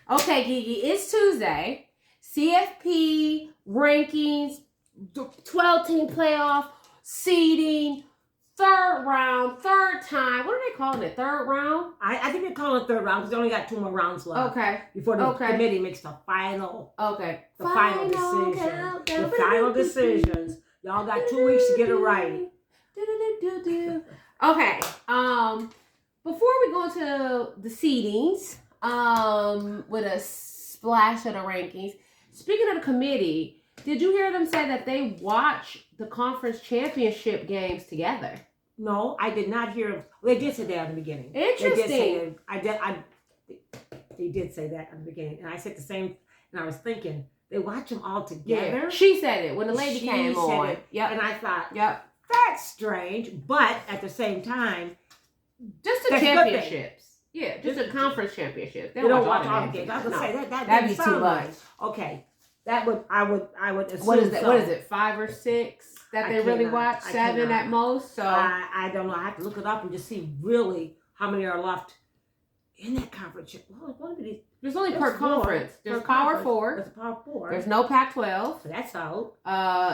Okay, Gigi, it's Tuesday. CFP rankings, 12-team playoff, seeding, third round, third time. What are they calling it? Third round? I think they're calling it third round because they only got 2 more rounds left. Okay. Before the committee makes the final. Okay. The final decision. The final decisions. Y'all got 2 weeks to get it right. Okay. Before we go into the seedings, with a splash of the rankings, speaking of the committee, did you hear them say that they watch the conference championship games together? No, I did not hear them. They did say that at the beginning. Interesting. They did say that at the beginning. And I said the same, and I was thinking, they watch them all together? Yeah. She said it when the lady came on. It. Yep. And I thought, yep, that's strange. But at the same time, just the championships. Yeah, just a conference championship. They don't watch all the games. I was gonna say that'd be too much. Okay, I would assume. What is it? 5 or 6 that they really watch? 7 at most. So I don't know. I have to look it up and just see really how many are left in that conference. Well, there's only per conference. There's Power 4. There's Power 4. There's no Pac-12. So that's out.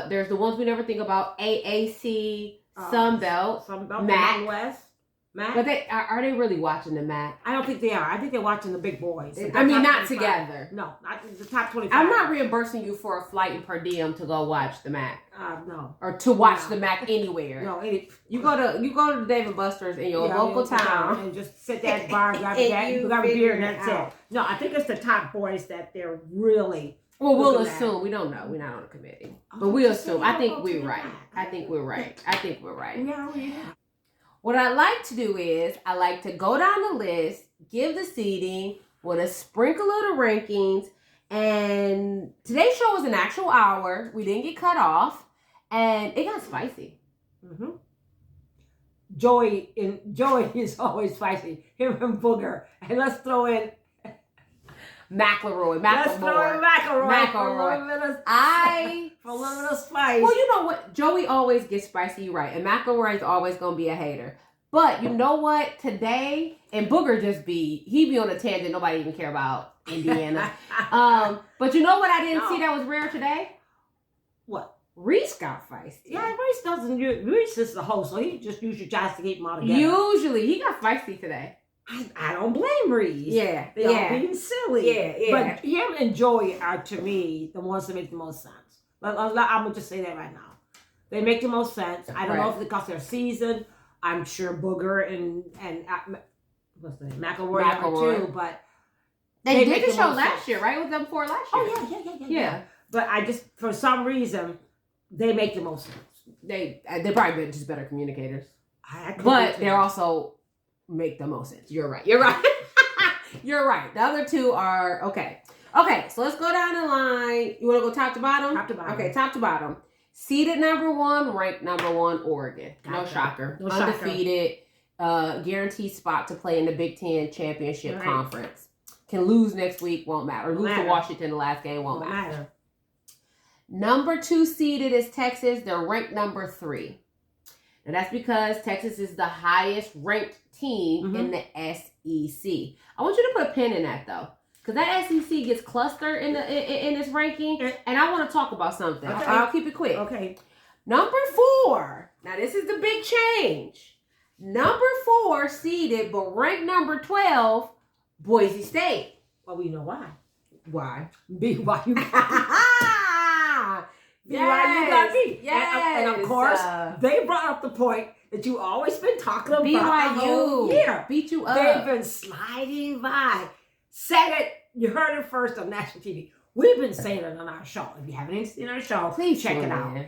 There's the ones we never think about: AAC, Sun Belt, Mountain West. MAC? But are they really watching the MAC? I don't think they are. I think they're watching the big boys. I mean, not together. No, not the top 25. I'm not reimbursing you for a flight and per diem to go watch the MAC. No. Or to watch the MAC anywhere. No, you go to Dave and Buster's in your local town and just sit there at the bar, grab a beer, and that's it. No, I think it's the top boys that they're really. Well, we'll assume. We don't know. We're not on the committee, but we'll assume. I think we're right. I think we're right. Yeah. What I like to do is I like to go down the list, give the seeding with a sprinkle of the rankings. And today's show was an actual hour. We didn't get cut off, and it got spicy. Mm-hmm. Joey is always spicy. Him and Booger. And let's throw in McElroy. Let's throw in McElroy. For a little bit of spice. Well, you know what? Joey always gets spicy, you're right. And McElroy is always going to be a hater. But you know what? Today, and Booger he be on a tangent. Nobody even care about Indiana. But you know what I didn't see that was rare today? What? Reese got feisty. Yeah, Reese is the host, so he just usually tries to keep them all together. Usually. He got feisty today. I don't blame Reese. Yeah. They all being silly. Yeah. But him and Joey are, to me, the ones that make the most sense. I'm going to just say that right now. They make the most sense. I don't know if it's because they're seasoned. I'm sure Booger and what's the name? McElroy are too, but they did the show last year, right? It was them 4 last year. Oh, yeah. But I just, for some reason, they make the most sense. They probably just better communicators. But they also make the most sense. You're right. You're right. The other 2 are okay. Okay, so let's go down the line. You want to go top to bottom? Top to bottom. Okay, top to bottom. Seeded number 1, ranked number 1, Oregon. No shocker. Undefeated. Guaranteed spot to play in the Big Ten Championship Conference. Can lose next week, won't matter. Lose to Washington the last game, won't matter. Number 2 seeded is Texas. They're ranked number 3. And that's because Texas is the highest ranked team in the SEC. I want you to put a pin in that, though. Because that SEC gets clustered in this ranking, and I want to talk about something. Okay. I'll keep it quick. Okay. Number 4. Now, this is the big change. Number 4 seeded, but ranked number 12, Boise State. Well, we know why. Why? BYU. BYU got beat. Yes. And of course, they brought up the point that you always been talking about. BYU beat you up. They've been sliding by. Said it. You heard it first on national TV. We've been saying it on our show. If you haven't seen our show, please check it out.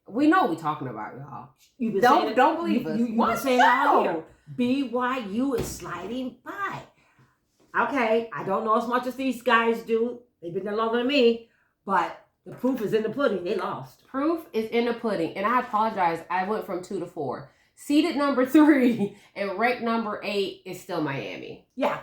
We know what we're talking about, y'all. You've been don't believe us. You've been saying it all year. BYU is sliding by. Okay, I don't know as much as these guys do. They've been there longer than me, but the proof is in the pudding. They lost. Proof is in the pudding, and I apologize. I went from 2 to 4. Seeded number 3 and ranked number 8 is still Miami. Yeah.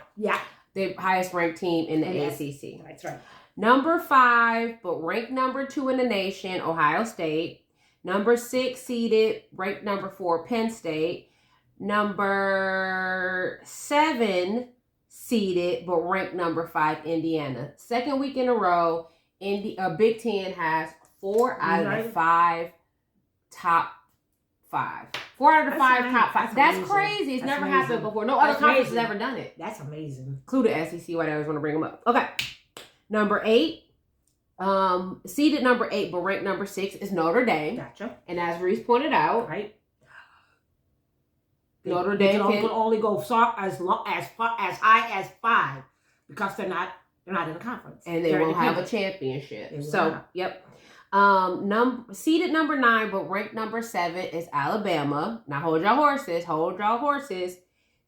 The highest ranked team in the ACC. That's right. Number 5, but ranked number 2 in the nation, Ohio State. Number 6 seeded, ranked number 4, Penn State. Number 7 seeded, but ranked number 5, Indiana. Second week in a row, Big Ten has 4 out of the 5 top 5. 4 out of the 5 top 5. That's crazy. It's never happened before. No other conference has ever done it. That's amazing. Include the SEC. Why I always want to bring them up. Okay. Number 8. Seeded number 8, but ranked number 6 is Notre Dame. Gotcha. And as Reese pointed out, right, Notre Dame can only go as high as 5 because they're not in the conference, and they won't have a championship. So, yep. Seeded number 9, but ranked number 7 is Alabama. Now hold y'all horses.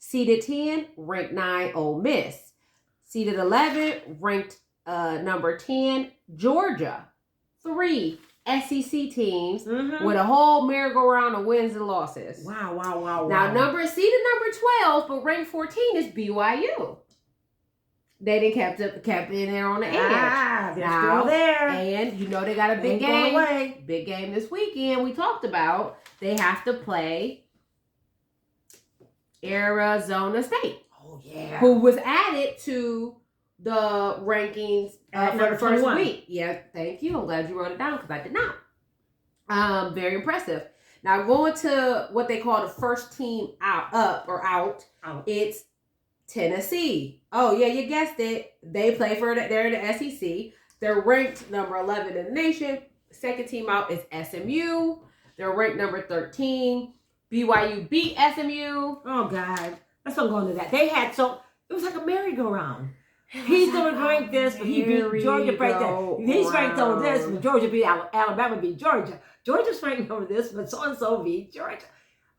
Seeded 10, ranked 9, Ole Miss. Seeded 11, ranked number 10, Georgia. 3 SEC teams with a whole merry-go-round of wins and losses. Wow. Now, seeded number 12, but ranked 14 is BYU. They didn't kept in there on the edge. They're still there. And you know they got a big game. Big game this weekend we talked about. They have to play Arizona State. Oh, yeah. Who was added to the rankings for the first week. Yeah, thank you. I'm glad you wrote it down because I did not. Very impressive. Now going to what they call the first team out. It's Tennessee. Oh yeah, you guessed it. They play they're in the SEC. They're ranked number 11 in the nation. Second team out is SMU. They're ranked number 13. BYU beat SMU. Oh God, let's not go into that. It was like a merry-go-round. He's going to rank this, but he beat Georgia right there. He's ranked over this, but Georgia beat Alabama beat Georgia. Georgia's ranked over this, but so-and-so beat Georgia.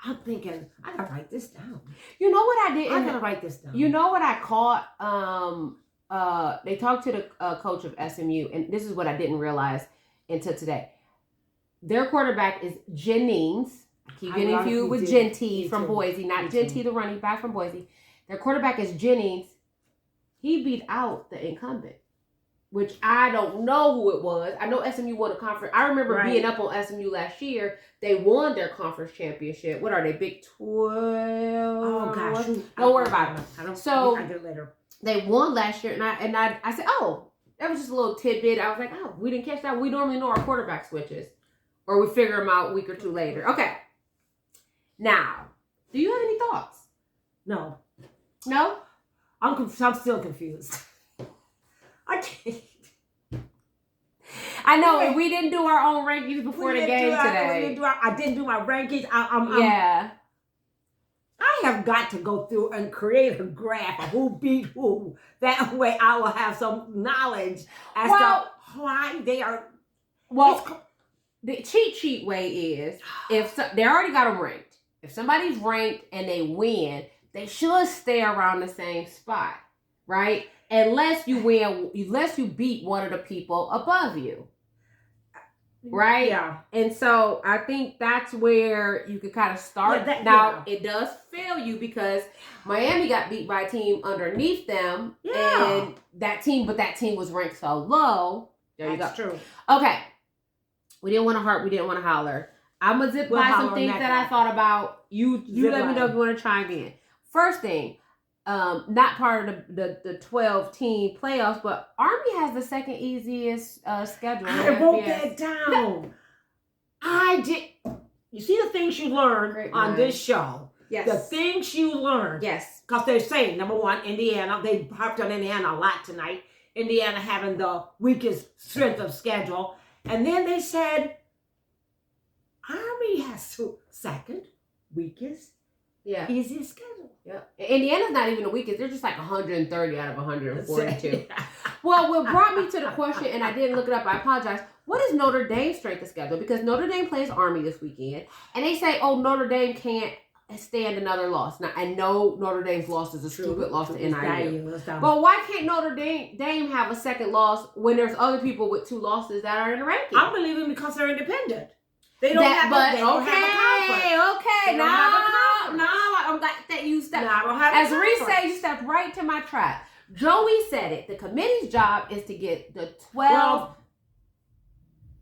I'm thinking, I got to write this down. You know what I did? I got to write this down. You know what I caught? They talked to the coach of SMU, and this is what I didn't realize until today. Their quarterback is Jennings. I keep getting confused with Genty from Boise, not Genty, the running back from Boise. Their quarterback is Jennings. He beat out the incumbent, which I don't know who it was. I know SMU won a conference. I remember being up on SMU last year. They won their conference championship. What are they, Big 12? Oh, gosh. Don't worry about it. I get it later. They won last year, and I said, oh, that was just a little tidbit. I was like, oh, we didn't catch that. We normally know our quarterback switches, or we figure them out a week or two later. Okay. Now, do you have any thoughts? No. No? I'm still confused. I can't. I know we didn't do our own rankings before the game today. I didn't do my rankings. Yeah. I have got to go through and create a graph of who beat who. That way I will have some knowledge as to why they are. Well, the cheat sheet way is they already got them ranked. If somebody's ranked and they win, they should stay around the same spot, right? Unless you beat one of the people above you, right? Yeah. And so I think that's where you could kind of start. It does fail you because Miami got beat by a team underneath them, and that team was ranked so low. There you go. That's true. Okay, we didn't want to harp. We didn't want to holler. I'm gonna zip by some things that I thought about. You let me know if you want to chime in. First thing, not part of the 12-team playoffs, but Army has the second easiest schedule. I wrote that down. I did. You see the things you learn on this show. Yes. The things you learn. Yes. Because they're saying, number one, Indiana, they harped on Indiana a lot tonight. Indiana having the weakest strength of schedule. And then they said, Army has the second weakest, easiest schedule. Yeah. Indiana's not even the weakest. They're just like 130 out of 142. Well, what brought me to the question, and I didn't look it up, I apologize. What is Notre Dame's strength of schedule? Because Notre Dame plays Army this weekend, and they say, oh, Notre Dame can't stand another loss. Now, I know Notre Dame's loss is a stupid loss to NIU. But why can't Notre Dame have a second loss when there's other people with 2 losses that are in the ranking? I'm believing because they're independent. They don't have a conference. Okay. Now I'm glad that you stepped. No, I don't have as Reese said, you stepped right to my track. Joey said it. The committee's job is to get the 12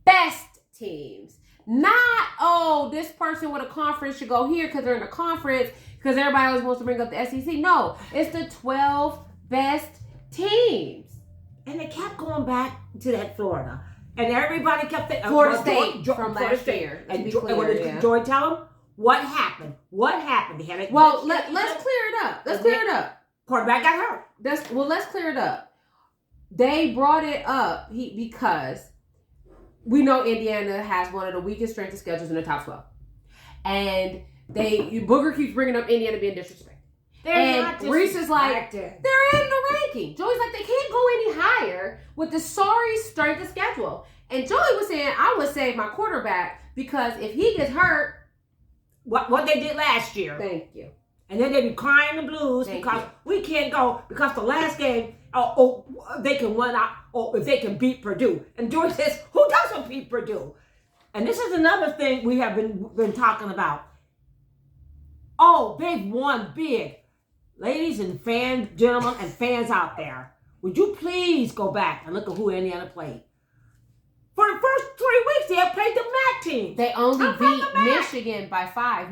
best teams. Not, this person with a conference should go here because they're in a conference because everybody always wants to bring up the SEC. No, it's the 12 best teams. And they kept going back to that Florida. And everybody kept thinking, Florida State from last year. And what did Joy tell them? What happened? What happened? They had let's clear it up. Let's clear it up. Quarterback got hurt. Let's clear it up. They brought it up because we know Indiana has one of the weakest strength of schedules in the top 12. And Booger keeps bringing up Indiana being disrespected. And Reese is like, they're in the ranking. Joey's like, they can't go any higher with the sorry strength of schedule. And Joey was saying, I would save my quarterback because if he gets hurt. What they did last year. Thank you. And then they be crying the blues because we can't go because the last game, they can win out, or if they can beat Purdue. And Joey says, who doesn't beat Purdue? And this is another thing we have been talking about. They've won big. Ladies and gentlemen and fans out there, would you please go back and look at who Indiana played? For the first 3 weeks, they have played the MAC team. They only beat Michigan by 5.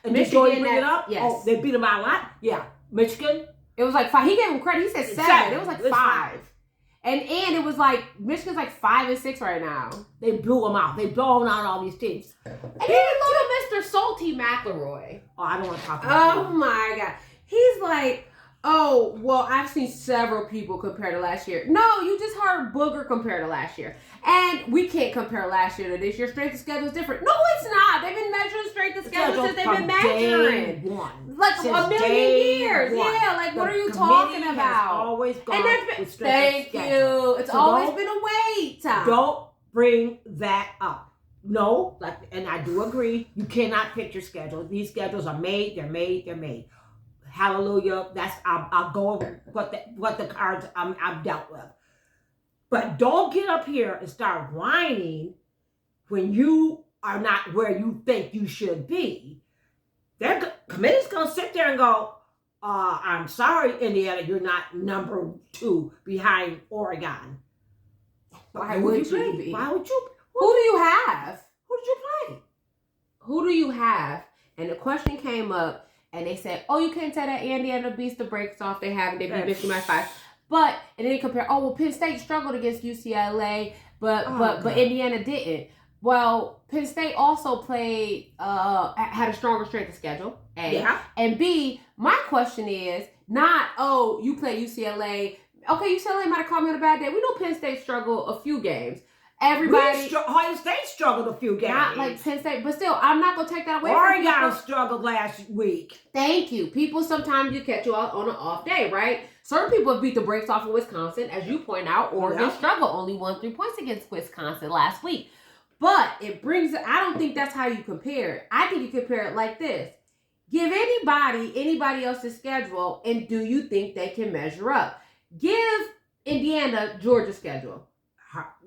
And did Joey bring it up? Yes. They beat them by a lot? Yeah. Michigan? It was like 5. He gave him credit. He said 7. It was like 5. And it was like, Michigan's like 5-6 right now. They blew them out. They blown out all these teams. And then little Mr. Salty McElroy. I don't want to talk about him. Oh my God. He's like, I've seen several people compare to last year. No, you just heard Booger compare to last year. And we can't compare last year to this year. Strength of schedule is different. No, it's not. They've been measuring strength of schedule since they've been measuring. Like since a million years. One. Yeah, like what are you talking about? Always gone with strength Thank of schedule. You. It's always been a wait time. Don't bring that up. No, and I do agree. You cannot pick your schedule. These schedules are made. They're made. Hallelujah. I'll go over what the cards I've dealt with. But don't get up here and start whining when you are not where you think you should be. Their committee's going to sit there and go, I'm sorry, Indiana, you're not number 2 behind Oregon. Why would you be? Why would you? Who do you have? Who did you play? Who do you have? And the question came up, and they said, you can't tell that Indiana beats the brakes off. They haven't. They beat Michigan by 5. And then they compare, Penn State struggled against UCLA, but Indiana didn't. Well, Penn State also played, had a stronger strength of schedule, A. Yeah. And B, my question is not, you play UCLA. Okay, UCLA might have caught me on a bad day. We know Penn State struggled a few games. Ohio State struggled a few games. Not like Penn State, but still, I'm not going to take that away from you. Oregon struggled last week. Thank you. People, sometimes you catch you out on an off day, right? Certain people have beat the brakes off of Wisconsin. As you point out, Oregon struggled. Only won 3 points against Wisconsin last week. But I don't think that's how you compare it. I think you compare it like this. Give anybody else's schedule, and do you think they can measure up? Give Indiana Georgia's schedule.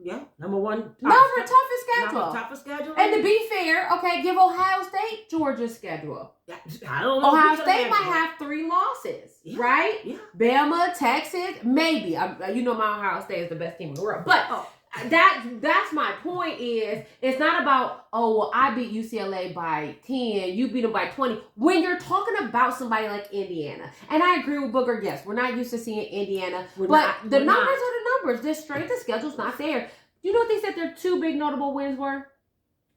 Yeah, number 1. Toughest schedule. Toughest schedule. And to be fair, give Ohio State Georgia's schedule. Yeah, I don't know. Ohio State might have 3 losses, right? Yeah. Bama, Texas, maybe. My Ohio State is the best team in the world. But that's my point is, it's not about, I beat UCLA by 10, you beat them by 20. When you're talking about somebody like Indiana, and I agree with Booger, yes, we're not used to seeing Indiana, the numbers are the numbers. The strength of schedule's not there. You know what they said their 2 big notable wins were?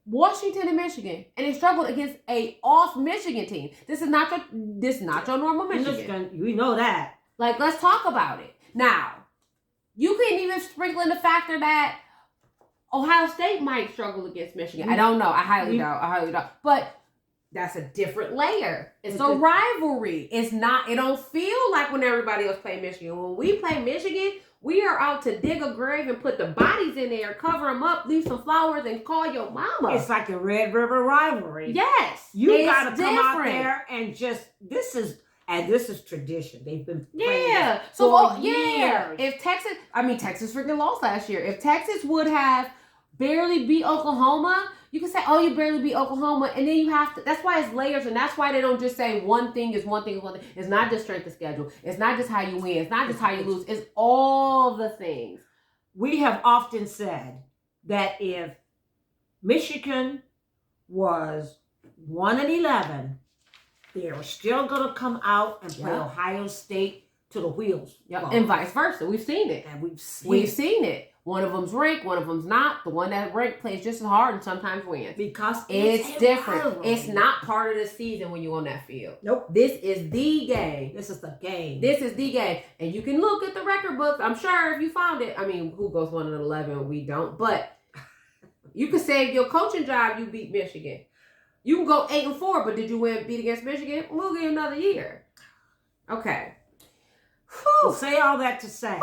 Washington and Michigan. And they struggled against a off Michigan team. This is not your normal Michigan. We know that. Let's talk about it. Now, you couldn't even sprinkle in the factor that Ohio State might struggle against Michigan. I don't know. I highly doubt. But that's a different layer. It's a rivalry. It don't feel like when everybody else play Michigan. When we play Michigan, we are out to dig a grave and put the bodies in there, cover them up, leave some flowers, and call your mama. It's like a Red River rivalry. Yes. You got to come out there and this is tradition. They've been playing for years. If Texas freaking lost last year. If Texas would have barely beat Oklahoma, You can say, oh, you barely beat Oklahoma, and then you have to. That's why it's layers, and that's why they don't just say one thing is one thing is one thing. It's not just strength of schedule. It's not just how you win. It's not just how you lose. It's all the things. We have often said that if Michigan was 1-11, they were still going to come out and play Ohio State to the wheels. Yep. And vice versa. We've seen it. And we've seen it. One of them's ranked, one of them's not. The one that's ranked plays just as hard and sometimes wins. Because it's different. It's not part of the season when you're on that field. Nope. This is the game. This is the game. This is the game. And you can look at the record books. I'm sure if you found it. I mean, who goes 1-11? We don't. But you can say your coaching job, you beat Michigan. You can go 8-4, but did you beat against Michigan? We'll give you another year. Okay. We'll say all that to say.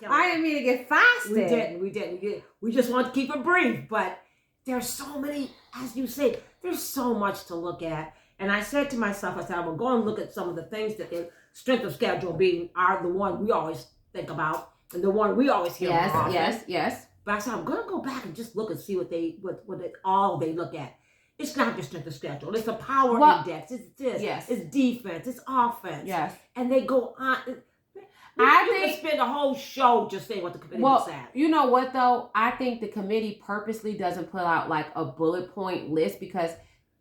I didn't mean to get fasted. We didn't. We just want to keep it brief. But there's so many, as you say, there's so much to look at. And I said to myself, I said, I'm going to go and look at some of the things that the strength of schedule being are the one we always think about and the one we always hear about. Yes. But I said, I'm going to go back and just look and see what all they look at. It's not just strength of schedule. It's a power index. It's this. Yes. It's defense. It's offense. Yes. And they go on. I think you can spend a whole show just saying what the committee said. You know what, though? I think the committee purposely doesn't put out like a bullet point list because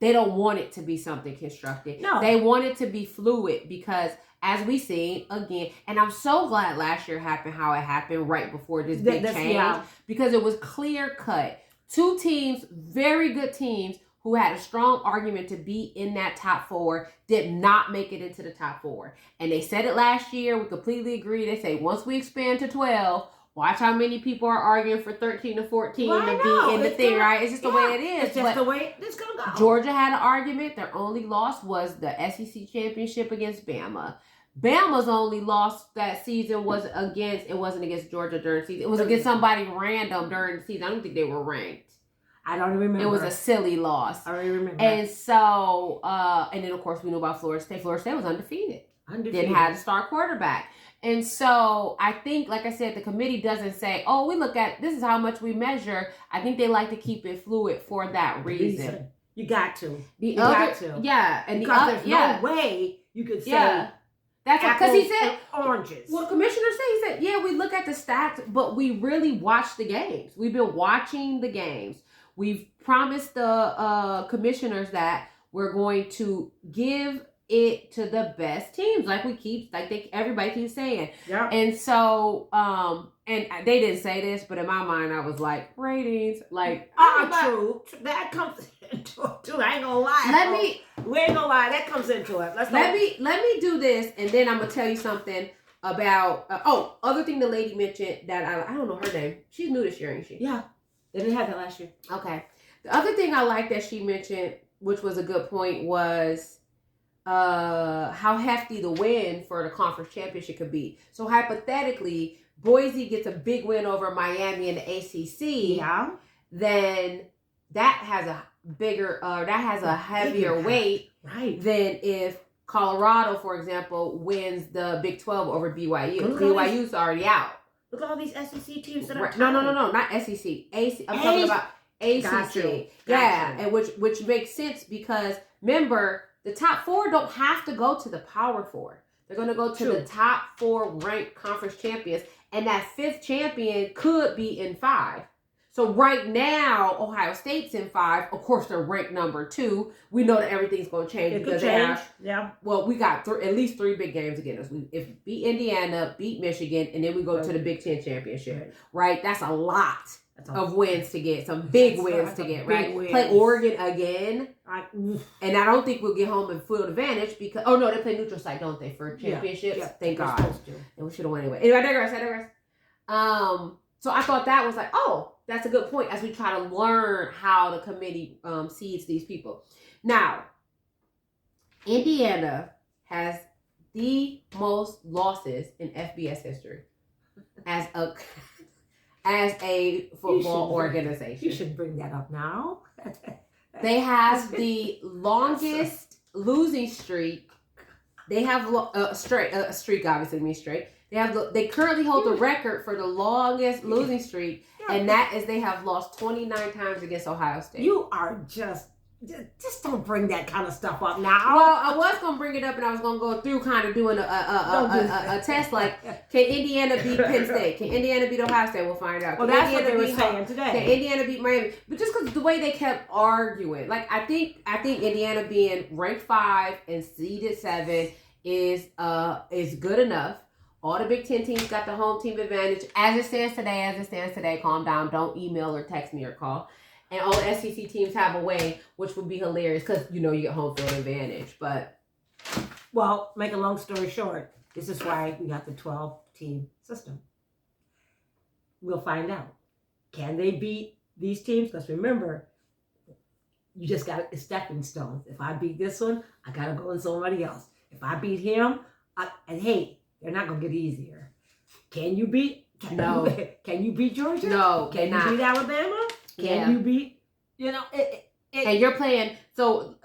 they don't want it to be something constructed. No. They want it to be fluid because as we seen again, and I'm so glad last year happened how it happened right before this big change because it was clear cut. Two teams, very good teams, who had a strong argument to be in that top 4, did not make it into the top 4. And they said it last year. We completely agree. They say once we expand to 12, watch how many people are arguing for 13 to 14 to be in the thing, right? It's just the way it is. It's just the way it's going to go. Georgia had an argument. Their only loss was the SEC championship against Bama. Bama's only loss that season wasn't against Georgia during the season. It was against somebody random during the season. I don't think they were ranked. I don't remember. It was a silly loss. I don't remember. And so, and then of course we know about Florida State. Florida State was undefeated. Didn't have a star quarterback. And so I think, like I said, the committee doesn't say, oh, we look at, this is how much we measure. I think they like to keep it fluid for that reason. You got to. Yeah. And because there's no way you could say. Yeah. That's because he said oranges. Well, the commissioner said, yeah, we look at the stats, but we really watch the games. We've been watching the games. We've promised the commissioners that we're going to give it to the best teams, everybody keeps saying. Yeah. And so, and they didn't say this, but in my mind, I was like, ratings, like, true. That comes into it too. I ain't gonna lie. We ain't gonna lie. That comes into it. Let me do this, and then I'm gonna tell you something about. Other thing the lady mentioned that I don't know her name. She's new this year, ain't she? Yeah. They didn't have that last year. Okay. The other thing I like that she mentioned, which was a good point, was how hefty the win for the conference championship could be. So hypothetically, Boise gets a big win over Miami in the ACC. Yeah. Then that has a heavier weight than if Colorado, for example, wins the Big 12 over BYU. BYU's already out. Look at all these SEC teams that are No, not SEC. I'm talking about ACC. Gotcha. And which makes sense because remember, the top 4 don't have to go to the Power 4. They're going to go to the top 4 ranked conference champions, and that 5th champion could be in 5. So right now, Ohio State's in 5. Of course, they're ranked number 2. We know that everything's going to change because well, we got at least 3 big games against us. If we beat Indiana, beat Michigan, and then we go to the Big Ten championship. Right? That's a lot of wins to get. Some big wins to get. Right? Play Oregon again, and I don't think we'll get home in field advantage because they play neutral site, don't they, for championships? Yeah. Thank God. And we should have won anyway. Anyway, I digress. So I thought that was like, that's a good point as we try to learn how the committee seeds these people. Now, Indiana has the most losses in FBS history as a football organization. You should bring that up now. They have the longest losing streak. They have a streak, obviously means straight. They currently hold the record for the longest losing streak And that is they have lost 29 times against Ohio State. You are just don't bring that kind of stuff up now. Well, I was going to bring it up and I was going to go through kind of doing a test like, can Indiana beat Penn State? Can Indiana beat Ohio State? We'll find out. Well, that's what they were saying today. Can Indiana beat Miami? But just because the way they kept arguing. Like, I think Indiana being ranked 5 and seeded 7 is good enough. All the Big Ten teams got the home team advantage. As it stands today, calm down. Don't email or text me or call. And all the SEC teams have a way, which would be hilarious because, you get home field advantage. But, well, make a long story short, this is why we got the 12-team system. We'll find out. Can they beat these teams? Because remember, you just got stepping stones. If I beat this one, I got to go with somebody else. If I beat him, and hey, they're not going to get easier. Can you beat? No. Can you beat Georgia? No. Can you beat Alabama? Can you beat, and you're playing, so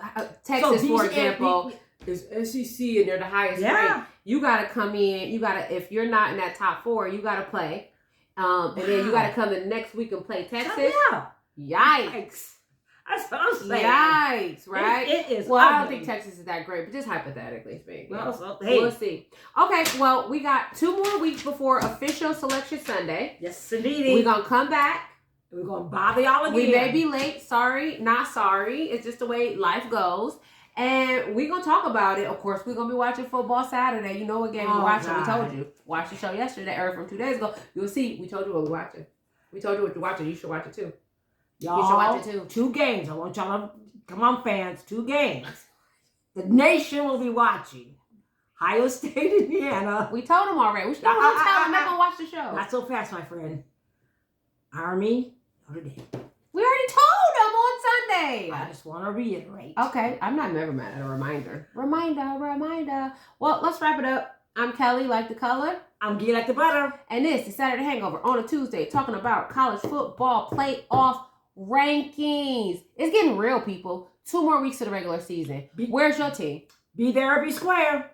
Texas, for example, is SEC and they're the highest ranked. You got to come in, if you're not in that top 4, you got to play. And then you got to come in next week and play Texas. Yikes. That's what I'm saying. Yikes, right? It is. Well, I don't think Texas is that great, but just hypothetically speaking. Well, we'll see. Okay, well, we got 2 more weeks before official selection Sunday. Yes, indeed. We're going to come back. We're going to bother y'all again. We may be late. Sorry. Not sorry. It's just the way life goes. And we're going to talk about it. Of course, we're going to be watching football Saturday. You know what game we're watching. God. We told you. Watch the show yesterday or from 2 days ago. You'll see. We told you what we're watching. We told you what you're watching. You should watch it too. Y'all, you should watch it too. 2 games. I want y'all to, come on, fans. 2 games. The nation will be watching. Ohio State, Indiana. We told them already. We should tell them they're going to watch the show. Not so fast, my friend. Army, Notre Dame. We already told them on Sunday. I just want to reiterate. Okay. I'm not never mad at a reminder. Reminder. Well, let's wrap it up. I'm Kelly, like the color. I'm Gee, like the butter. And this is Saturday Hangover on a Tuesday, talking about college football playoff rankings. It's getting real, people. 2 more weeks to the regular season. Where's your team? Be there or be square.